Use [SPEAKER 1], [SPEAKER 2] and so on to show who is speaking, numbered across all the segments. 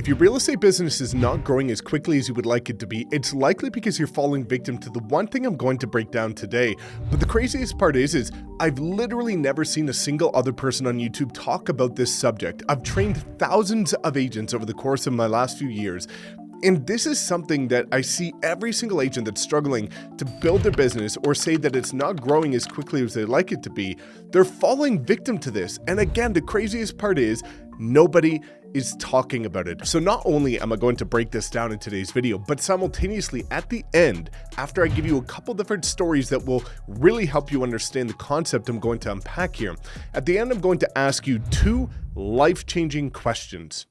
[SPEAKER 1] If your real estate business is not growing as quickly as you would like it to be, it's likely because you're falling victim to the one thing I'm going to break down today. But the craziest part is I've literally never seen a single other person on YouTube talk about this subject. I've trained thousands of agents over the course of my last few years. And this is something that I see every single agent that's struggling to build their business or say that it's not growing as quickly as they'd like it to be. They're falling victim to this. And again, the craziest part is nobody is talking about it. So not only am I going to break this down in today's video, but simultaneously at the end, after I give you a couple different stories that will really help you understand the concept I'm going to unpack here, at the end, I'm going to ask you two life-changing questions.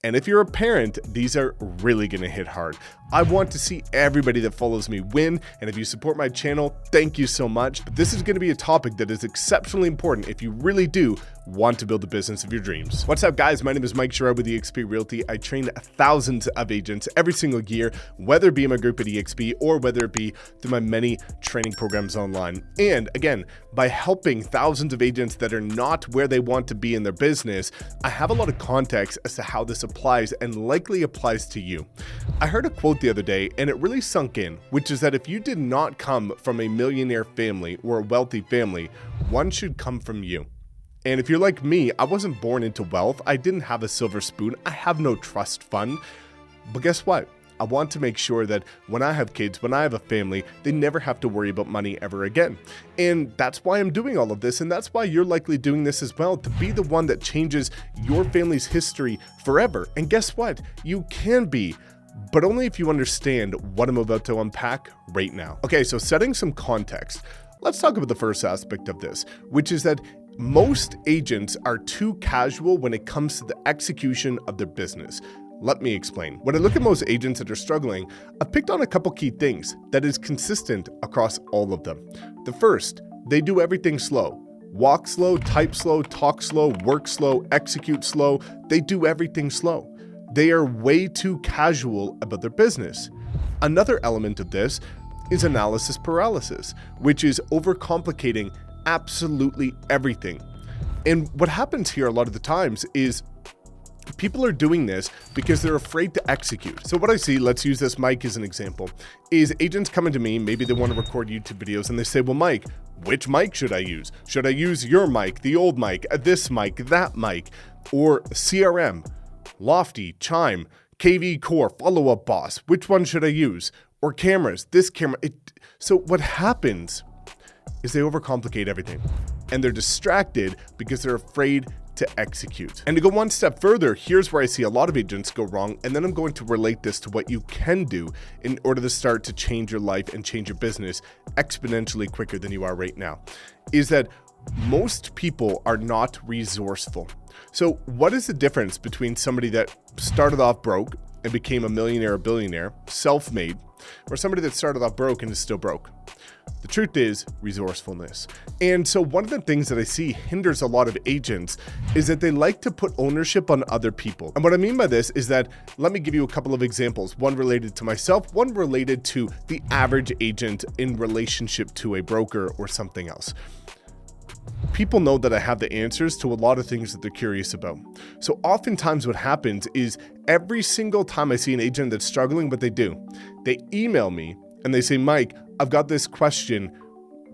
[SPEAKER 1] And if you're a parent, these are really gonna hit hard. I want to see everybody that follows me win, and if you support my channel, thank you so much. But this is gonna be a topic that is exceptionally important if you really do want to build the business of your dreams. What's up, guys? My name is Mike Sherrod with eXp Realty. I train thousands of agents every single year, whether it be in my group at eXp or whether it be through my many training programs online. And again, by helping thousands of agents that are not where they want to be in their business, I have a lot of context as to how this applies and likely applies to you. I heard a quote the other day and it really sunk in, which is that if you did not come from a millionaire family or a wealthy family, one should come from you. And if you're like me, I wasn't born into wealth. I didn't have a silver spoon. I have no trust fund. But guess what? I want to make sure that when I have kids, when I have a family, they never have to worry about money ever again. And that's why I'm doing all of this. And that's why you're likely doing this as well, to be the one that changes your family's history forever. And guess what? You can be, but only if you understand what I'm about to unpack right now. Okay, so setting some context, let's talk about the first aspect of this, which is that most agents are too casual when it comes to the execution of their business. Let me explain. When I look at most agents that are struggling, I've picked on a couple key things that is consistent across all of them. The first, they do everything slow. Walk slow, type slow, talk slow, work slow, execute slow. They do everything slow. They are way too casual about their business. Another element of this is analysis paralysis, which is overcomplicating absolutely everything. And what happens here a lot of the times is people are doing this because they're afraid to execute. So what I see, let's use this mic as an example, is agents coming to me, maybe they want to record YouTube videos and they say, well, Mike, which mic should I use? Should I use your mic, the old mic, this mic, that mic, or CRM, Lofty, Chime, KV Core, Follow-Up Boss? Which one should I use? Or cameras, this camera. So what happens is they overcomplicate everything and they're distracted because they're afraid to execute. And to go one step further, here's where I see a lot of agents go wrong. And then I'm going to relate this to what you can do in order to start to change your life and change your business exponentially quicker than you are right now, is that most people are not resourceful. So what is the difference between somebody that started off broke and became a millionaire or billionaire, self-made, or somebody that started off broke and is still broke? The truth is resourcefulness. And so one of the things that I see hinders a lot of agents is that they like to put ownership on other people. And what I mean by this is that, let me give you a couple of examples, one related to myself, one related to the average agent in relationship to a broker or something else. People know that I have the answers to a lot of things that they're curious about. So oftentimes what happens is every single time I see an agent that's struggling, what they do, they email me and they say, Mike, I've got this question.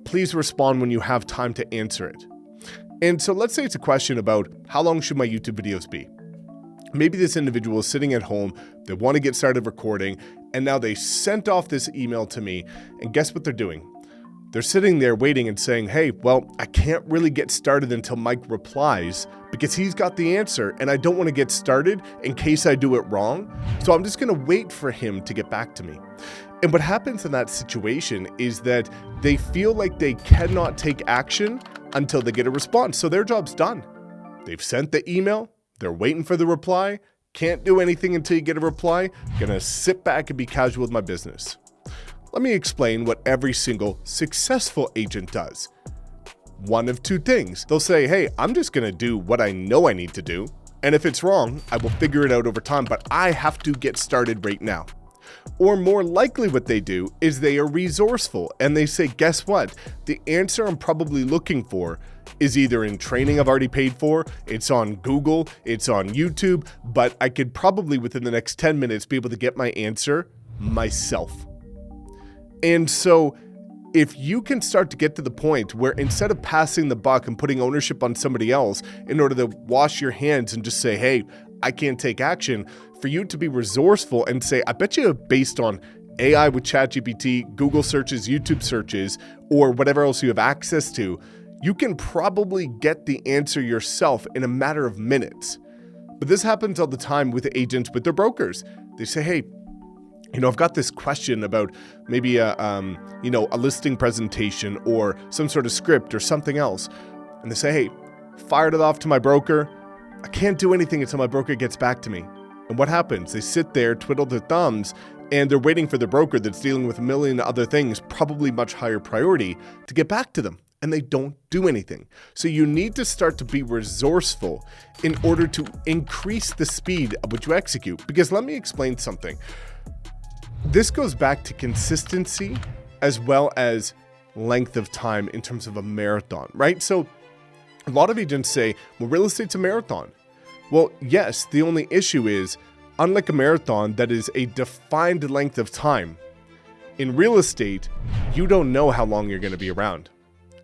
[SPEAKER 1] Please respond when you have time to answer it. And so let's say it's a question about how long should my YouTube videos be? Maybe this individual is sitting at home, they want to get started recording, and now they sent off this email to me, and guess what they're doing? They're sitting there waiting and saying, hey, well, I can't really get started until Mike replies because he's got the answer and I don't want to get started in case I do it wrong. So I'm just going to wait for him to get back to me. And what happens in that situation is that they feel like they cannot take action until they get a response. So their job's done. They've sent the email. They're waiting for the reply. Can't do anything until you get a reply. Gonna sit back and be casual with my business. Let me explain what every single successful agent does. One of two things. They'll say, hey, I'm just gonna do what I know I need to do. And if it's wrong, I will figure it out over time, but I have to get started right now. Or more likely what they do is they are resourceful and they say, guess what? The answer I'm probably looking for is either in training I've already paid for, it's on Google, it's on YouTube, but I could probably within the next 10 minutes be able to get my answer myself. And so if you can start to get to the point where instead of passing the buck and putting ownership on somebody else in order to wash your hands and just say, hey, I can't take action, for you to be resourceful and say, I bet you based on AI with ChatGPT, Google searches, YouTube searches, or whatever else you have access to, you can probably get the answer yourself in a matter of minutes. But this happens all the time with agents with their brokers. They say, hey, I've got this question about maybe a listing presentation or some sort of script or something else. And they say, hey, fired it off to my broker. I can't do anything until my broker gets back to me. And what happens? They sit there, twiddle their thumbs, and they're waiting for the broker that's dealing with a million other things, probably much higher priority, to get back to them. And they don't do anything. So you need to start to be resourceful in order to increase the speed of which you execute. Because let me explain something. This goes back to consistency as well as length of time in terms of a marathon, right? So a lot of agents say, well, real estate's a marathon. Well, yes, the only issue is, unlike a marathon that is a defined length of time, in real estate, you don't know how long you're going to be around.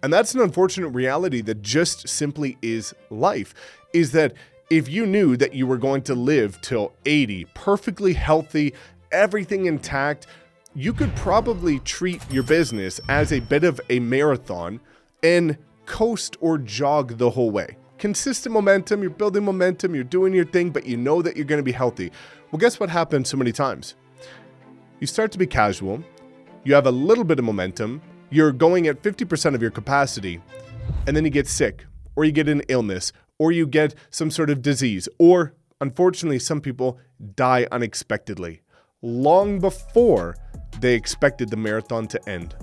[SPEAKER 1] And that's an unfortunate reality that just simply is life, is that if you knew that you were going to live till 80, perfectly healthy, everything intact, you could probably treat your business as a bit of a marathon and coast or jog the whole way. Consistent momentum, you're building momentum, you're doing your thing, but you know that you're going to be healthy. Well, guess what happens so many times? You start to be casual, you have a little bit of momentum, you're going at 50% of your capacity, and then you get sick, or you get an illness, or you get some sort of disease, or unfortunately, some people die unexpectedly, long before they expected the marathon to end.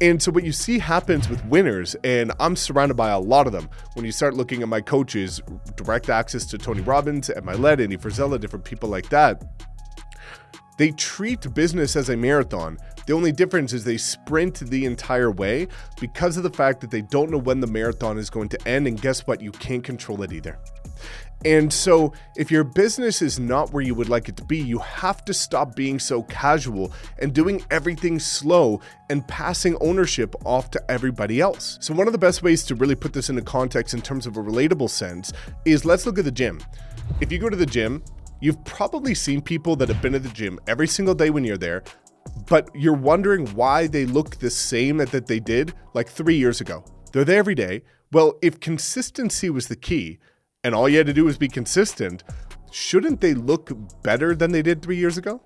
[SPEAKER 1] And so what you see happens with winners, and I'm surrounded by a lot of them. When you start looking at my coaches, direct access to Tony Robbins, at my lead, Andy Frisella, different people like that, they treat business as a marathon. The only difference is they sprint the entire way because of the fact that they don't know when the marathon is going to end. And guess what? You can't control it either. And so if your business is not where you would like it to be, you have to stop being so casual and doing everything slow and passing ownership off to everybody else. So one of the best ways to really put this into context in terms of a relatable sense is, let's look at the gym. If you go to the gym, you've probably seen people that have been at the gym every single day when you're there, but you're wondering why they look the same that they did like 3 years ago. They're there every day. Well, if consistency was the key, and all you had to do was be consistent, shouldn't they look better than they did 3 years ago?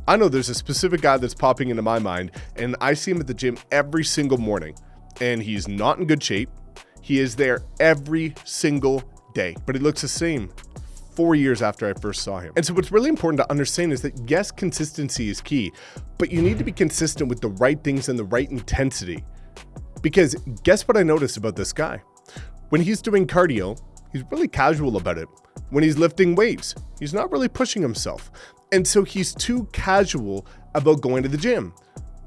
[SPEAKER 1] I know there's a specific guy that's popping into my mind, and I see him at the gym every single morning, and he's not in good shape. He is there every single day, but he looks the same 4 years after I first saw him. And so what's really important to understand is that yes, consistency is key, but you need to be consistent with the right things and the right intensity. Because guess what I noticed about this guy? When he's doing cardio, he's really casual about it. When he's lifting weights, he's not really pushing himself. And so he's too casual about going to the gym.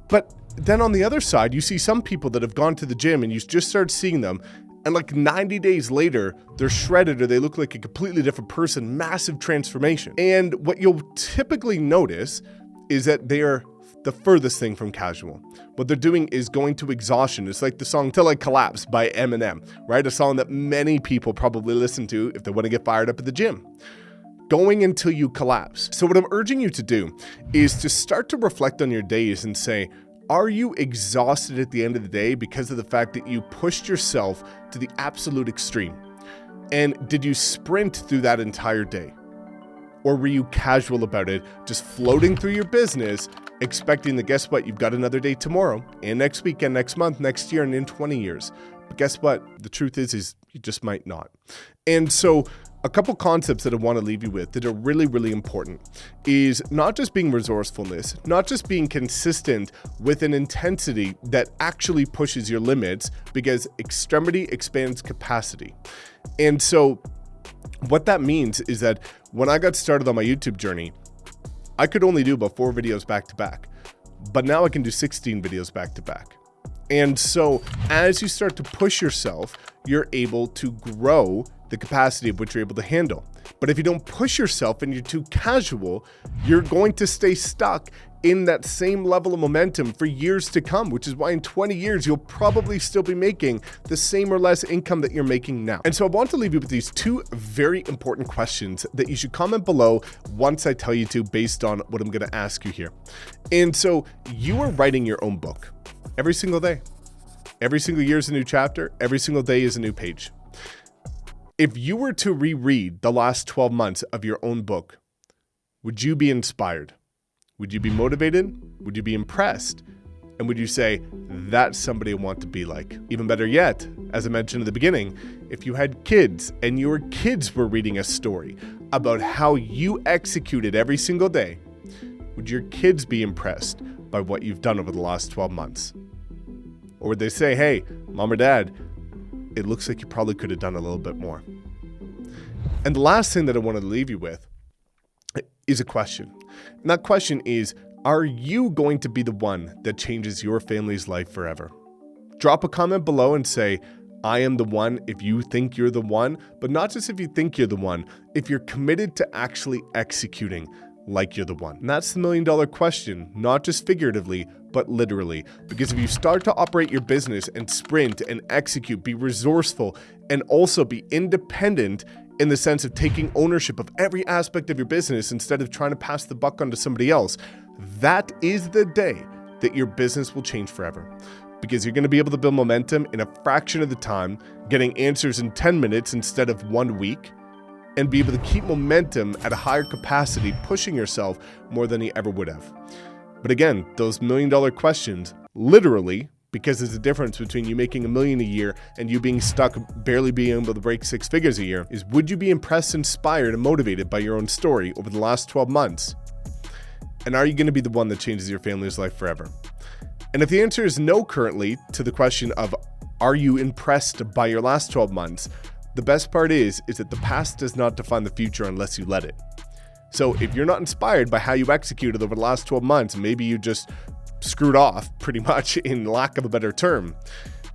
[SPEAKER 1] But then on the other side, you see some people that have gone to the gym and you just start seeing them, and like 90 days later, they're shredded or they look like a completely different person, massive transformation. And what you'll typically notice is that they are the furthest thing from casual. What they're doing is going to exhaustion. It's like the song Till I Collapse by Eminem, right? A song that many people probably listen to if they want to get fired up at the gym. Going until you collapse. So what I'm urging you to do is to start to reflect on your days and say, are you exhausted at the end of the day because of the fact that you pushed yourself to the absolute extreme? And did you sprint through that entire day? Or were you casual about it, just floating through your business, expecting that, guess what, you've got another day tomorrow, and next week, and next month, next year, and in 20 years. But guess what? The truth is you just might not. And so a couple concepts that I want to leave you with that are really, really important is not just being resourcefulness, not just being consistent with an intensity that actually pushes your limits, because extremity expands capacity. And so what that means is that when I got started on my YouTube journey, I could only do about 4 videos back to back, but now I can do 16 videos back to back. And so as you start to push yourself, you're able to grow the capacity of which you're able to handle. But if you don't push yourself and you're too casual, you're going to stay stuck in that same level of momentum for years to come, which is why in 20 years, you'll probably still be making the same or less income that you're making now. And so I want to leave you with these two very important questions that you should comment below once I tell you to, based on what I'm going to ask you here. And so you are writing your own book every single day. Every single year is a new chapter. Every single day is a new page. If you were to reread the last 12 months of your own book, would you be inspired? Would you be motivated? Would you be impressed? And would you say, that's somebody I want to be like? Even better yet, as I mentioned at the beginning, if you had kids and your kids were reading a story about how you executed every single day, would your kids be impressed by what you've done over the last 12 months? Or would they say, hey, mom or dad, it looks like you probably could have done a little bit more? And the last thing that I want to leave you with is a question. And that question is, are you going to be the one that changes your family's life forever? Drop a comment below and say, I am the one if you think you're the one, but not just if you think you're the one, if you're committed to actually executing like you're the one. And that's the $1 million question, not just figuratively, but literally. Because if you start to operate your business and sprint and execute, be resourceful, and also be independent in the sense of taking ownership of every aspect of your business instead of trying to pass the buck on to somebody else, that is the day that your business will change forever. Because you're going to be able to build momentum in a fraction of the time, getting answers in 10 minutes instead of 1 week, and be able to keep momentum at a higher capacity, pushing yourself more than you ever would have. But again, those $1 million questions, literally, because there's a difference between you making $1 million a year and you being stuck barely being able to break 6 figures a year, is would you be impressed, inspired, and motivated by your own story over the last 12 months? And are you going to be the one that changes your family's life forever? And if the answer is no currently to the question of, are you impressed by your last 12 months? The best part is that the past does not define the future unless you let it. So if you're not inspired by how you executed over the last 12 months, maybe you just screwed off pretty much, in lack of a better term,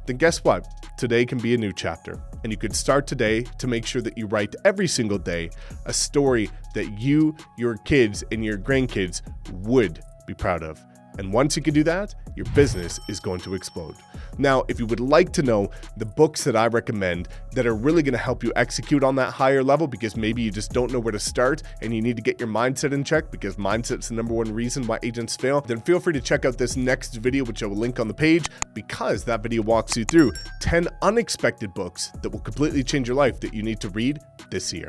[SPEAKER 1] then guess what? Today can be a new chapter. And you could start today to make sure that you write every single day a story that you, your kids, and your grandkids would be proud of. And once you can do that, your business is going to explode. Now, if you would like to know the books that I recommend that are really going to help you execute on that higher level, because maybe you just don't know where to start and you need to get your mindset in check, because mindset's the #1 reason why agents fail, then feel free to check out this next video, which I will link on the page, because that video walks you through 10 unexpected books that will completely change your life that you need to read this year.